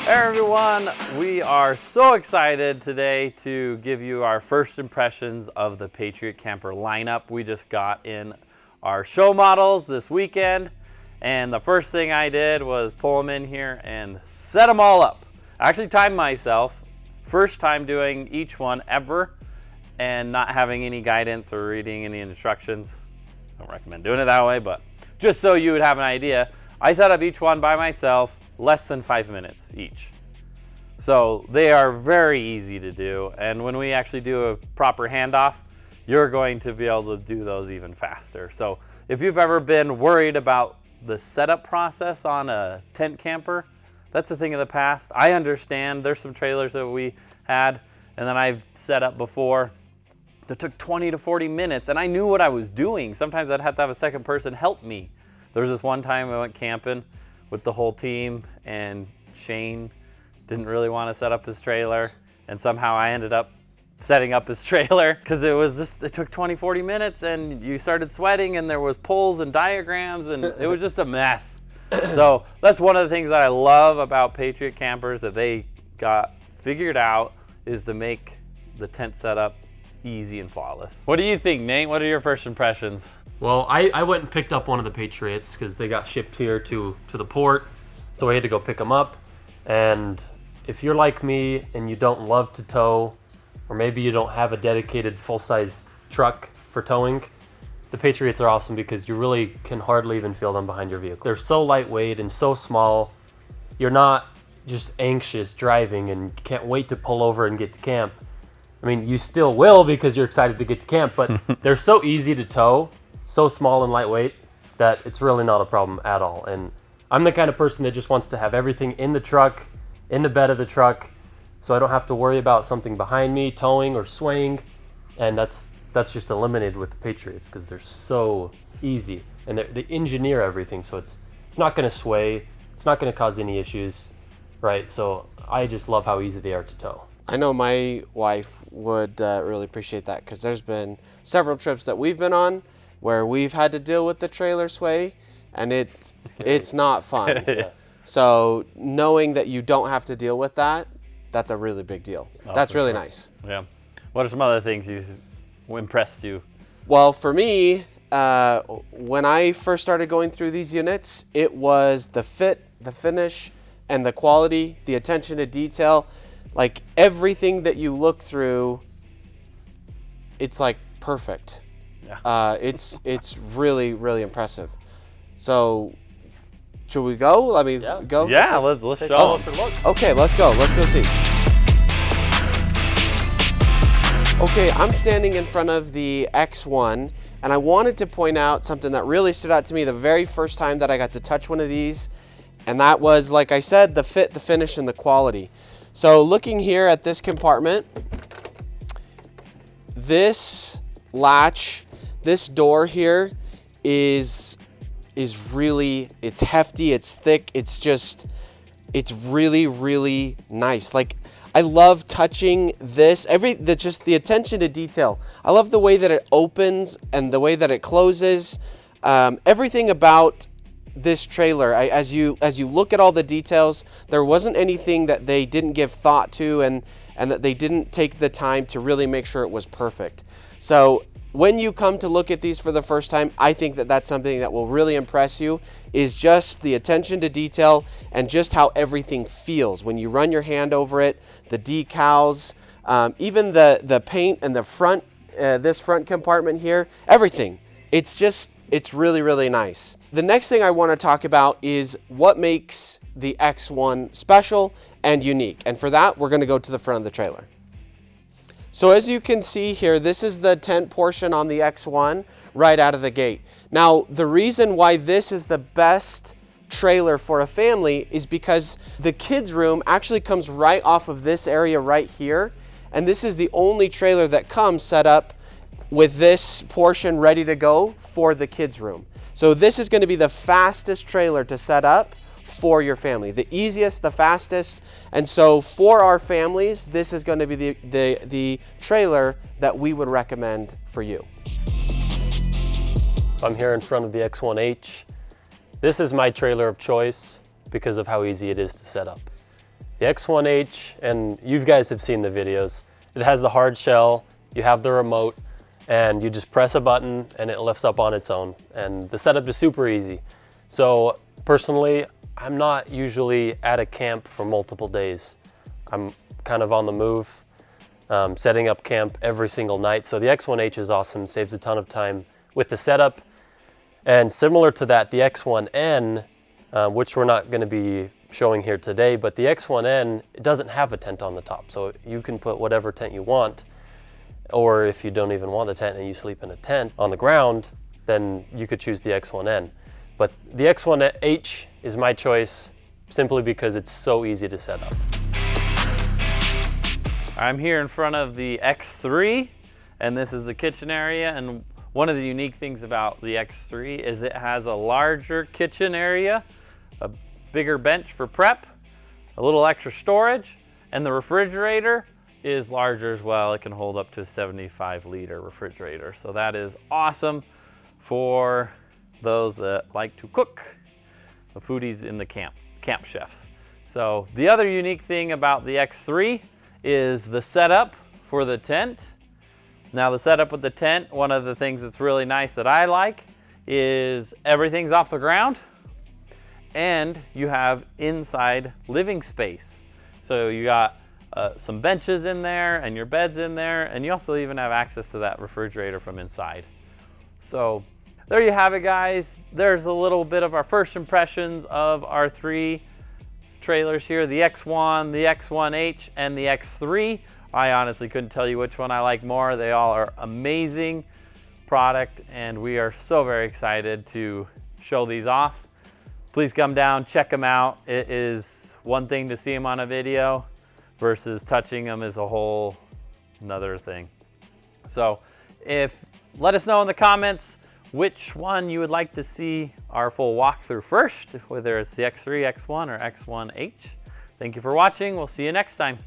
Hey everyone, we are so excited today to give you our first impressions of the Patriot camper lineup. We just got in our show models this weekend, and the first thing I did was pull them in here and set them all up. I actually timed myself, first time doing each one ever, and not having any guidance or reading any instructions. I don't recommend doing it that way, but just so you would have an idea, I set up each one by myself, less than 5 minutes each. So they are very easy to do, and when we actually do a proper handoff, you're going to be able to do those even faster. So if you've ever been worried about the setup process on a tent camper, that's a thing of the past. I understand there's some trailers that we had and then I've set up before that took 20 to 40 minutes, and I knew what I was doing. Sometimes I'd have to have a second person help me. There was this one time I went camping with the whole team, and Shane didn't really want to set up his trailer, and somehow I ended up setting up his trailer because it took 20, 40 minutes, and you started sweating, and there was polls and diagrams, and it was just a mess. So that's one of the things that I love about Patriot campers that they got figured out, is to make the tent setup easy and flawless. What do you think, Nate? What are your first impressions? Well, I went and picked up one of the Patriots because they got shipped here to the port, so I had to go pick them up. And if you're like me and you don't love to tow, or maybe you don't have a dedicated full-size truck for towing, the Patriots are awesome because you really can hardly even feel them behind your vehicle. They're so lightweight and so small, you're not just anxious driving and can't wait to pull over and get to camp. I mean, you still will because you're excited to get to camp, but they're so easy to tow, so small and lightweight, that it's really not a problem at all. And I'm the kind of person that just wants to have everything in the truck, in the bed of the truck, so I don't have to worry about something behind me towing or swaying. And that's just eliminated with the Patriots because they're so easy, and they engineer everything so it's not going to sway, it's not going to cause any issues, right? So I just love how easy they are to tow. I know my wife would really appreciate that, because there's been several trips that we've been on where we've had to deal with the trailer sway, and it's not fun. Yeah. So knowing that you don't have to deal with that, that's a really big deal. Oh, that's really sure. nice. Yeah. What are some other things impressed you? Well, for me, when I first started going through these units, it was the fit, the finish, and the quality, the attention to detail. Like everything that you look through, it's like perfect. Yeah. It's really, really impressive. So should we go? Let me go. Yeah, let's show Oh. us a look. Okay, let's go. Let's go see. Okay, I'm standing in front of the X1, and I wanted to point out something that really stood out to me the very first time that I got to touch one of these, and that was, like I said, the fit, the finish, and the quality. So looking here at this compartment, this latch, this door here is really, it's hefty, it's thick, it's really, really nice. Like, I love touching this, just the attention to detail. I love the way that it opens and the way that it closes. Everything about this trailer, as you look at all the details, there wasn't anything that they didn't give thought to, and that they didn't take the time to really make sure it was perfect. So when you come to look at these for the first time, I think that that's something that will really impress you, is just the attention to detail and just how everything feels when you run your hand over it, the decals, even the paint and the front, this front compartment here, everything. It's really, really nice. The next thing I want to talk about is what makes the X1 special and unique. And for that, we're going to go to the front of the trailer. So as you can see here, this is the tent portion on the X1 right out of the gate. Now, the reason why this is the best trailer for a family is because the kids' room actually comes right off of this area right here. And this is the only trailer that comes set up with this portion ready to go for the kids' room. So this is going to be the fastest trailer to set up for your family. The easiest, the fastest. And so for our families, this is going to be the trailer that we would recommend for you. I'm here in front of the X1H. This is my trailer of choice because of how easy it is to set up. The X1H, and you guys have seen the videos, it has the hard shell, you have the remote, and you just press a button and it lifts up on its own. And the setup is super easy. So personally, I'm not usually at a camp for multiple days. I'm kind of on the move, setting up camp every single night. So the X1H is awesome, saves a ton of time with the setup. And similar to that, the X1N, which we're not gonna be showing here today, but the X1N, it doesn't have a tent on the top. So you can put whatever tent you want, or if you don't even want the tent and you sleep in a tent on the ground, then you could choose the X1N. But the X1H is my choice simply because it's so easy to set up. I'm here in front of the X3, and this is the kitchen area. And one of the unique things about the X3 is it has a larger kitchen area, a bigger bench for prep, a little extra storage, and the refrigerator is larger as well. It can hold up to a 75-liter refrigerator. So that is awesome for those that like to cook, the foodies in the camp chefs. So the other unique thing about the X3 is the setup for the tent. Now the setup with the tent, one of the things that's really nice that I like is everything's off the ground and you have inside living space. So you got some benches in there and your bed's in there, and you also even have access to that refrigerator from inside. So there you have it, guys. There's a little bit of our first impressions of our 3 trailers here, the X1, the X1H, and the X3. I honestly couldn't tell you which one I like more. They all are amazing product, and we are so very excited to show these off. Please come down, check them out. It is one thing to see them on a video versus touching them is a whole another thing. So let us know in the comments which one you would like to see our full walkthrough first, whether it's the X3, X1, or X1H. Thank you for watching. We'll see you next time.